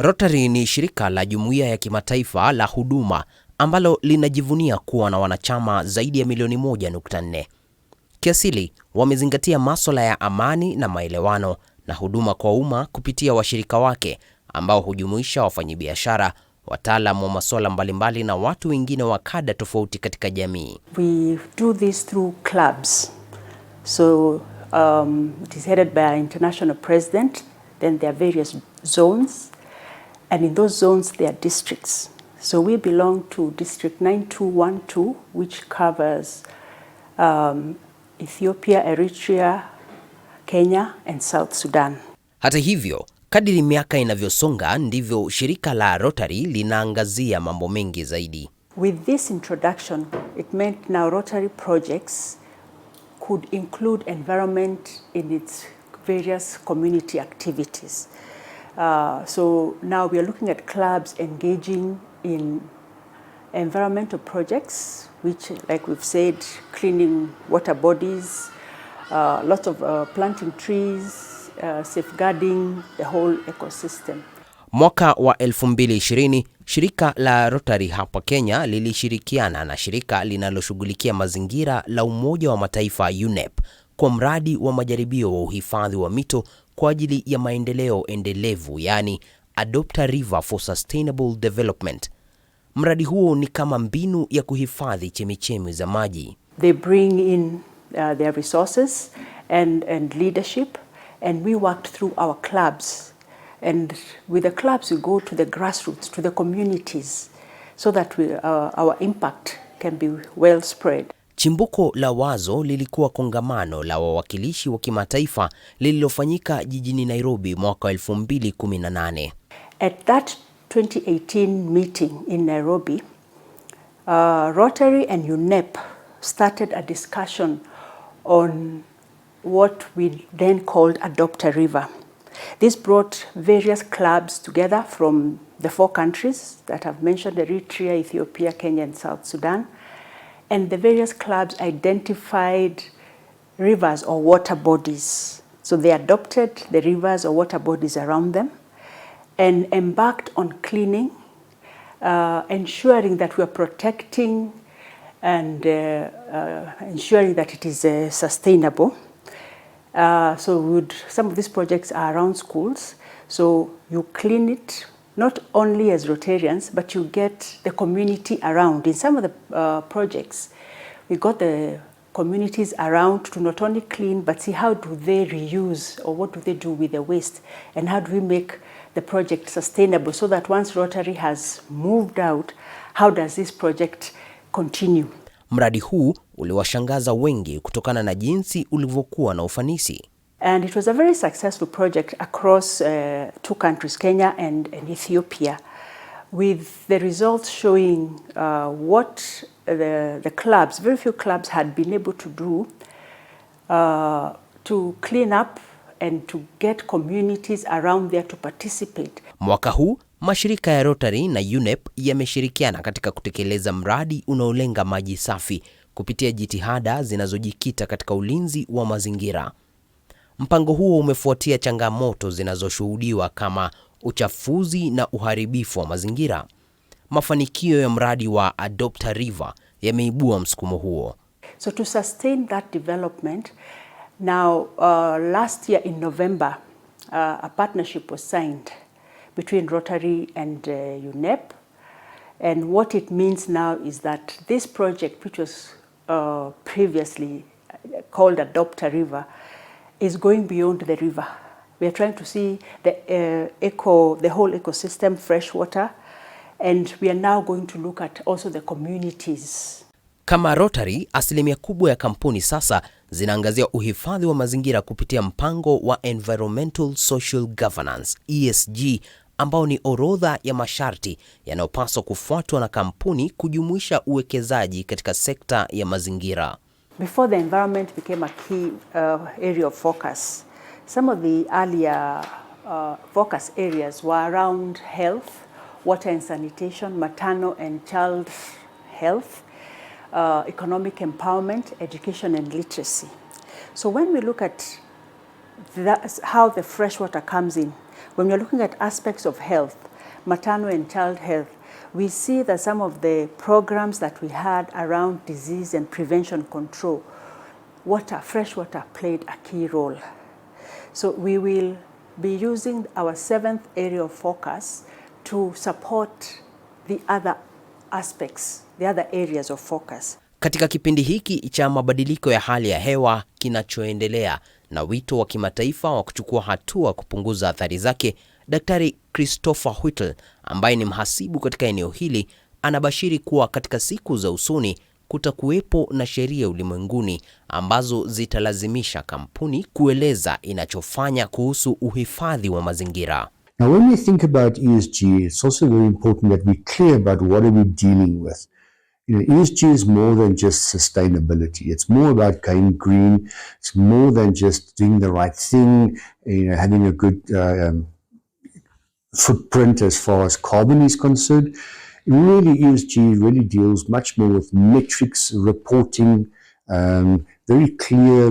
Rotary ni shirika la jumuiya ya kimataifa la huduma ambalo linajivunia kuwa na wanachama zaidi ya milioni 1.4. Kiasili wamezingatia masuala ya amani na maelewano na huduma kwa umma kupitia washirika wake ambao hujumuisha wafanyabiashara, wataalam wa masuala mbalimbali na watu wengine wa kada tofauti katika jamii. We do this through clubs. So it is headed by our international president. Then there are various zones, and in those zones there are districts. So we belong to District 9212, which covers Ethiopia, Eritrea, Kenya and South Sudan. Hata hivyo, kadiri miaka inavyosonga ndivyo shirika la Rotary linaangazia mambo mengi zaidi. With this introduction, it meant now Rotary projects could include environment in its various community activities. So now we are looking at clubs engaging in environmental projects, which, like we've said, cleaning water bodies, lots of planting trees, safeguarding the whole ecosystem. Mwaka wa 2020, shirika la Rotary hapa Kenya lilishirikiana na shirika linaloshughulikia mazingira la Umoja wa Mataifa UNEP kwa mradi wa majaribio wa uhifadhi wa mito kwa ajili ya maendeleo endelevu, yani Adopt a River for Sustainable Development. Mradi huo ni kama mbinu ya kuhifadhi chemichemi za maji. They bring in their resources and leadership, and we worked through our clubs. And with the clubs we go to the grassroots, to the communities, so that our impact can be well spread. Chimbuko la wazo lilikuwa kongamano la wawakilishi wa kimataifa lililofanyika jijini Nairobi mwaka 2018. At that 2018 meeting in Nairobi, Rotary and UNEP started a discussion on what we then called Adopt a River. This brought various clubs together from the 4 countries that I've mentioned, Eritrea, Ethiopia, Kenya and South Sudan. And the various clubs identified rivers or water bodies. So they adopted the rivers or water bodies around them and embarked on cleaning, ensuring that we are protecting and ensuring that it is sustainable. So some of these projects are around schools. So you clean it, not only as Rotarians, but you get the community around. In some of the projects, we got the communities around to not only clean, but see how do they reuse or what do they do with the waste, and how do we make the project sustainable so that once Rotary has moved out, how does this project continue? Mradi huu uliwashangaza wengi kutokana na jinsi ulivyokuwa na ufanisi. And it was a very successful project across 2 countries, Kenya and Ethiopia, with the results showing what the clubs, very few clubs had been able to do to clean up and to get communities around there to participate. Mwaka huu, mashirika ya Rotary na UNEP yameshirikiana katika kutekeleza mradi unaolenga maji safi kupitia jitihada zinazojikita katika ulinzi wa mazingira. Mpango huo umefuatia changamoto zinazoshuhudiwa kama uchafuzi na uharibifu wa mazingira. Mafanikio ya mradi wa Adopt a River yameibua msukumo huo. So to sustain that development, now last year in November, a partnership was signed between Rotary and UNEP. And what it means now is that this project, which was previously called Adopt a River, is going beyond the river. We are trying to see the whole ecosystem, fresh water, and we are now going to look at also the communities. Kama Rotary, asilimia kubwa ya kampuni sasa zinaangazia uhifadhi wa mazingira kupitia mpango wa Environmental Social Governance, ESG, ambao ni orodha ya masharti yanayopaswa kufuatwa na kampuni kujumuisha uwekezaji katika sekta ya mazingira. Before the environment became a key area of focus, some of the earlier focus areas were around health, water and sanitation, maternal and child health, economic empowerment, education and literacy. So when we look at how the fresh water comes in, when we're looking at aspects of health, maternal and child health, we see that some of the programs that we had around disease and prevention control, fresh water played a key role. So we will be using our 7th area of focus to support the other aspects, the other areas of focus. Katika kipindi hiki cha mabadiliko ya hali ya hewa kinachoendelea na wito wa kimataifa wa kuchukua hatua kupunguza athari zake, Daktari Christopher Whittle ambaye ni mhasibu katika eneo hili anabashiri kuwa katika siku za usoni kutakuwepo na sheria ulimwenguni ambazo zitalazimisha kampuni kueleza inachofanya kuhusu uhifadhi wa mazingira. Now, when we think about ESG, it's also very important that we're clear about what are we dealing with. ESG is more than just sustainability. It's more about going green. It's more than just doing the right thing, having a good footprint as far as carbon is concerned. Really, ESG really deals much more with metrics, reporting, very clear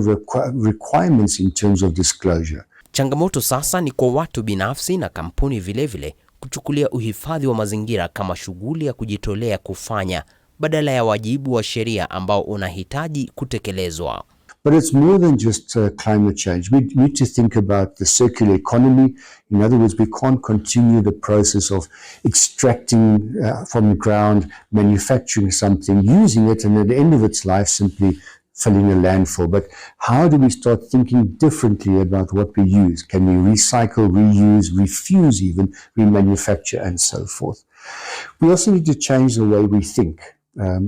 requirements in terms of disclosure. Changamoto sasa ni kwa watu binafsi na kampuni vile kuchukulia uhifadhi wa mazingira kama shughuli ya kujitolea kufanya badala ya wajibu wa sheria ambao unahitaji kutekelezwa. But it's more than just climate change. We need to think about the circular economy. In other words, we can't continue the process of extracting from the ground, manufacturing something, using it, and at the end of its life simply filling a landfill. But how do we start thinking differently about what we use? Can we recycle, reuse, refuse even, remanufacture, and so forth? We also need to change the way we think,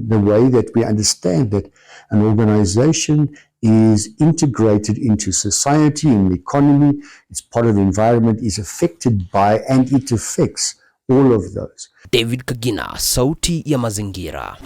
the way that we understand that an organization is integrated into society and the economy, it's part of the environment, is affected by, and it affects all of those. David Kagina, Sauti ya Mazingira.